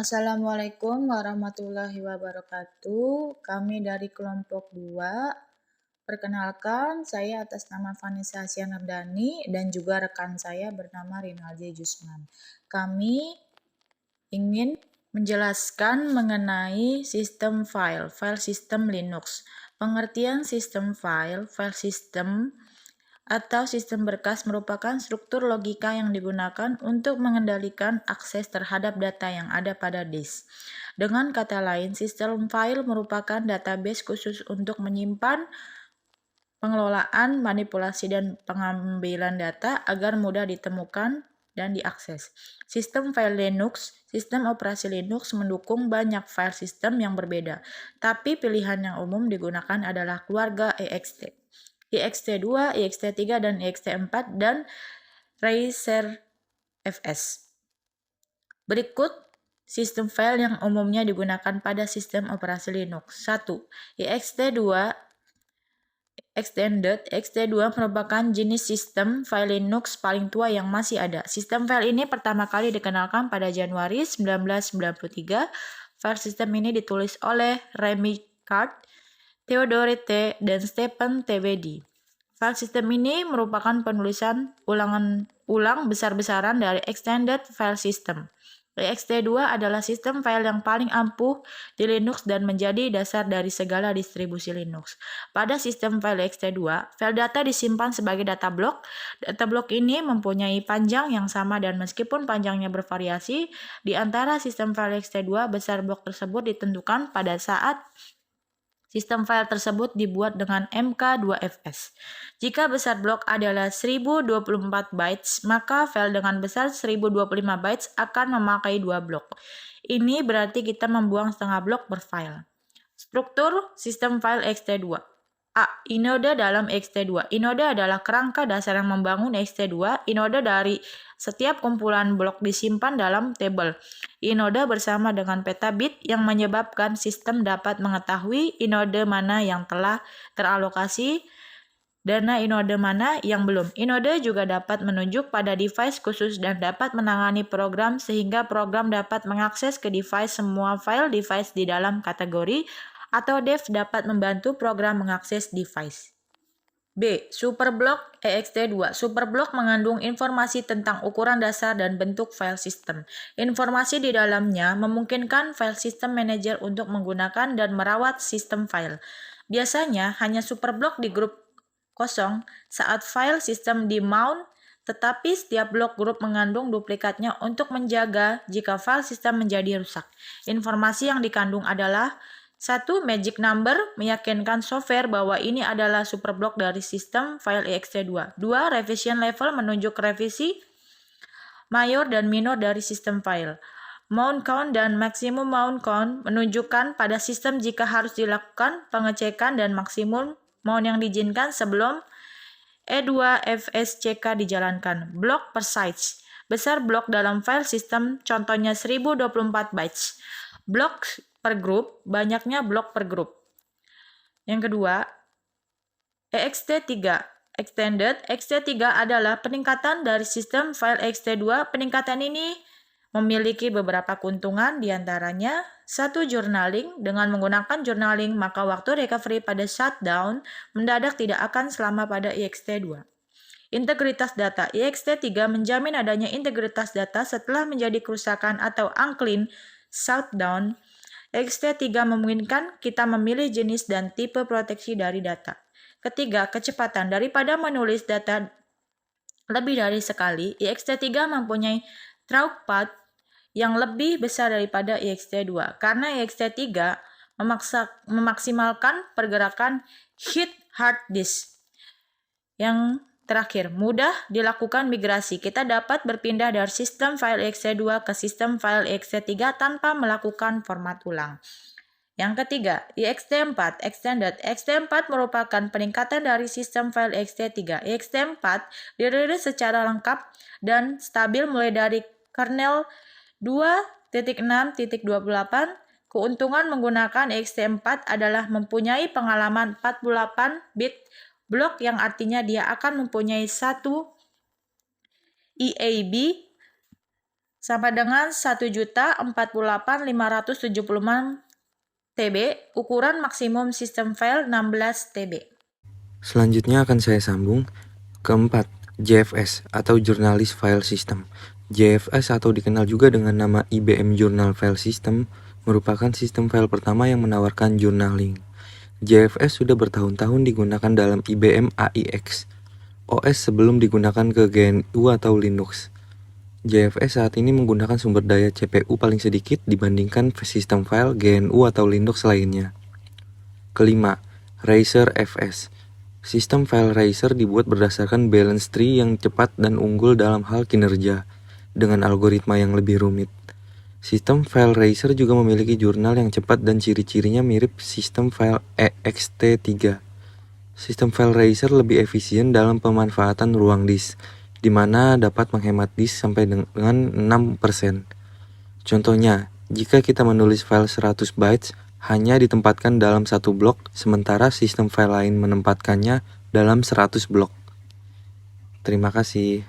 Assalamualaikum warahmatullahi wabarakatuh. Kami dari kelompok 2. Perkenalkan, saya atas nama Vanessa Hasyanardani dan juga rekan saya bernama Rinaldi Jusman. Kami ingin menjelaskan mengenai sistem file system Linux. Pengertian sistem file system atau sistem berkas merupakan struktur logika yang digunakan untuk mengendalikan akses terhadap data yang ada pada disk. Dengan kata lain, sistem file merupakan database khusus untuk menyimpan, pengelolaan, manipulasi, dan pengambilan data agar mudah ditemukan dan diakses. Sistem file Linux, sistem operasi Linux mendukung banyak file system yang berbeda, tapi pilihan yang umum digunakan adalah keluarga ext. ext2, ext3, dan ext4, dan Razer-FS. Berikut sistem file yang umumnya digunakan pada sistem operasi Linux. 1. ext2 Extended. ext2 merupakan jenis sistem file Linux paling tua yang masih ada. Sistem file ini pertama kali dikenalkan pada Januari 1993. File sistem ini ditulis oleh Remy Card, Theodore T. dan Stephen T. Bedi. File sistem ini merupakan penulisan ulang besar-besaran dari Extended File System. ext2 adalah sistem file yang paling ampuh di Linux dan menjadi dasar dari segala distribusi Linux. Pada sistem file ext2, file data disimpan sebagai data blok. Data blok ini mempunyai panjang yang sama dan meskipun panjangnya bervariasi, di antara sistem file ext2, besar blok tersebut ditentukan pada saat sistem file tersebut dibuat dengan MK2FS. Jika besar blok adalah 1024 bytes, maka file dengan besar 1025 bytes akan memakai 2 blok. Ini berarti kita membuang setengah blok per file. Struktur sistem file ext2. A. Inode dalam ext2. Inode adalah kerangka dasar yang membangun ext2. Inode dari setiap kumpulan blok disimpan dalam tabel inode bersama dengan petabit yang menyebabkan sistem dapat mengetahui inode mana yang telah teralokasi dan inode mana yang belum. Inode juga dapat menunjuk pada device khusus dan dapat menangani program sehingga program dapat mengakses ke device semua file device di dalam kategori, atau dev dapat membantu program mengakses device. B. Superblock ext2. Superblock mengandung informasi tentang ukuran dasar dan bentuk file system. Informasi di dalamnya memungkinkan file system manager untuk menggunakan dan merawat sistem file. Biasanya hanya superblock di grup kosong saat file system di mount, tetapi setiap blok grup mengandung duplikatnya untuk menjaga jika file system menjadi rusak. Informasi yang dikandung adalah 1. Magic number meyakinkan software bahwa ini adalah superblock dari sistem file ext2. 2. Revision level menunjuk revisi mayor dan minor dari sistem file. Mount count dan maximum mount count menunjukkan pada sistem jika harus dilakukan pengecekan dan maksimum mount yang diizinkan sebelum E2FSCK dijalankan. Block per size. Besar blok dalam file system contohnya 1024 bytes. Blok per grup, banyaknya blok per grup. Yang kedua, ext3 Extended. ext3 adalah peningkatan dari sistem file ext2. Peningkatan ini memiliki beberapa keuntungan, diantaranya 1. Journaling. Dengan menggunakan journaling, maka waktu recovery pada shutdown mendadak tidak akan selama pada ext2. Integritas data. ext3 menjamin adanya integritas data setelah menjadi kerusakan atau unclean shutdown. ext3 memungkinkan kita memilih jenis dan tipe proteksi dari data. Ketiga, kecepatan. Daripada menulis data lebih dari sekali, ext3 mempunyai throughput yang lebih besar daripada ext2 karena ext3 memaksimalkan pergerakan hit hard disk. Yang terakhir, mudah dilakukan migrasi. Kita dapat berpindah dari sistem file ext2 ke sistem file ext3 tanpa melakukan format ulang. Yang ketiga, ext4 Extended. ext4 merupakan peningkatan dari sistem file ext3. ext4 dirilis secara lengkap dan stabil mulai dari kernel 2.6.28. Keuntungan menggunakan ext4 adalah mempunyai pengalaman 48 bit blok yang artinya dia akan mempunyai satu EAB sampai dengan 1.048.576 TB, ukuran maksimum sistem file 16 TB. Selanjutnya akan saya sambung. Keempat, JFS atau Journalist File System. JFS atau dikenal juga dengan nama IBM Journal File System merupakan sistem file pertama yang menawarkan journaling. JFS sudah bertahun-tahun digunakan dalam IBM AIX OS sebelum digunakan ke GNU atau Linux. JFS saat ini menggunakan sumber daya CPU paling sedikit dibandingkan sistem file GNU atau Linux lainnya. Kelima, Razer FS. Sistem file Razer dibuat berdasarkan balance tree yang cepat dan unggul dalam hal kinerja, dengan algoritma yang lebih rumit. Sistem file Razer juga memiliki jurnal yang cepat dan ciri-cirinya mirip sistem file ext3. Sistem file Razer lebih efisien dalam pemanfaatan ruang disk, di mana dapat menghemat disk sampai dengan 6%. Contohnya, jika kita menulis file 100 bytes, hanya ditempatkan dalam satu blok, sementara sistem file lain menempatkannya dalam 100 blok. Terima kasih.